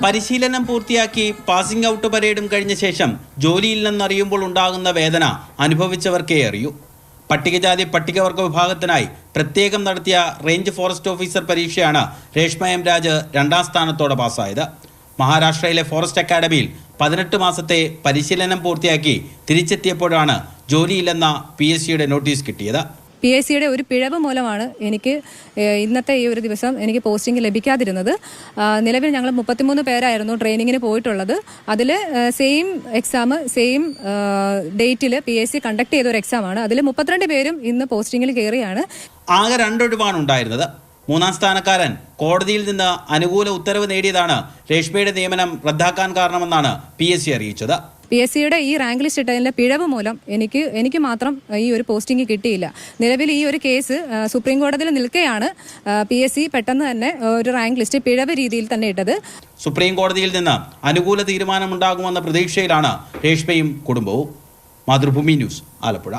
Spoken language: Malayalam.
പരിശീലനം പൂർത്തിയാക്കി പാസിംഗ് ഔട്ട് പരേഡും കഴിഞ്ഞ ശേഷം ജോലിയിൽ നിന്നറിയുമ്പോൾ ഉണ്ടാകുന്ന വേദന അനുഭവിച്ചവർക്കേ അറിയൂ. പട്ടികജാതി പട്ടികവർഗ വിഭാഗത്തിനായി പ്രത്യേകം നടത്തിയ റേഞ്ച് ഫോറസ്റ്റ് ഓഫീസർ പരീക്ഷയാണ് രേഷ്മ എം രാജ് 2ാം സ്ഥാനത്തോടെ പാസ്സായത്. മഹാരാഷ്ട്രയിലെ ഫോറസ്റ്റ് അക്കാഡമിയിൽ 18 മാസത്തെ പരിശീലനം പൂർത്തിയാക്കി തിരിച്ചെത്തിയപ്പോഴാണ് ജോലിയില്ലെന്ന PSCയുടെ നോട്ടീസ് കിട്ടിയത്. PSCയുടെ ഒരു പിഴവ് മൂലമാണ് എനിക്ക് ഇന്നത്തെ ഈ ഒരു ദിവസം എനിക്ക് പോസ്റ്റിംഗ് ലഭിക്കാതിരുന്നത്. നിലവിൽ ഞങ്ങൾ 33 പേരായിരുന്നു ട്രെയിനിങ്ങിന് പോയിട്ടുള്ളത്. അതിൽ സെയിം എക്സാം സെയിം ഡേറ്റിൽ PSC കണ്ടക്ട് ചെയ്ത ഒരു എക്സാമാണ്. അതിൽ 32 പേരും ഇന്ന് പോസ്റ്റിങ്ങിൽ കയറിയാണ്. ആകെ 2 ഒഴിവാണ് ഉണ്ടായിരുന്നത്. 3ാം സ്ഥാനക്കാരൻ കോടതിയിൽ നിന്ന് അനുകൂല ഉത്തരവ് നേടിയതാണ് രേഷ്മയുടെ നിയമനം റദ്ദാക്കാൻ കാരണമെന്നാണ് PSC അറിയിച്ചത്. PSCയുടെ ഈ റാങ്ക് ലിസ്റ്റ് ഇട്ടതിൻ്റെ പിഴവ് മൂലം എനിക്ക് മാത്രം ഈ ഒരു പോസ്റ്റിംഗ് കിട്ടിയില്ല. നിലവിൽ ഈ ഒരു കേസ് സുപ്രീം കോടതിയിൽ നിൽക്കെയാണ് PSC പെട്ടെന്ന് തന്നെ ഒരു റാങ്ക് ലിസ്റ്റ് പിഴവ് രീതിയിൽ തന്നെ ഇട്ടത്. സുപ്രീം കോടതിയിൽ നിന്ന് അനുകൂല തീരുമാനമുണ്ടാകുമെന്ന പ്രതീക്ഷയിലാണ് രേഷ്മയും കുടുംബവും. മാതൃഭൂമി ന്യൂസ്, ആലപ്പുഴ.